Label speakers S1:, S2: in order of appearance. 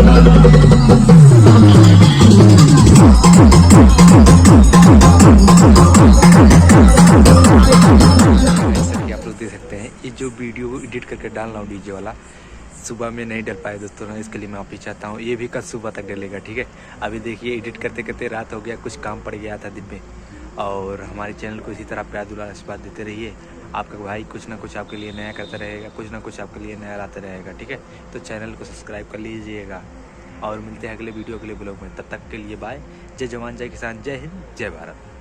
S1: आप लोग देख सकते हैं ये जो वीडियो एडिट करके डाल रहा हूँ डीजे वाला, सुबह में नहीं डल पाए दोस्तों ना, इसके लिए मैं माफी चाहता हूँ। ये भी कल सुबह तक डलेगा, ठीक है। अभी देखिए एडिट करते करते रात हो गया, कुछ काम पड़ गया था दिन में। और हमारे चैनल को इसी तरह प्यार दुलार आशीर्वाद देते रहिए। आपका भाई कुछ ना कुछ आपके लिए नया करता रहेगा, कुछ ना कुछ आपके लिए नया लाता रहेगा, ठीक है। तो चैनल को सब्सक्राइब कर लीजिएगा और मिलते हैं अगले वीडियो, अगले ब्लॉग में। तब तक के लिए बाय। जय जवान जय किसान, जय हिंद, जय भारत।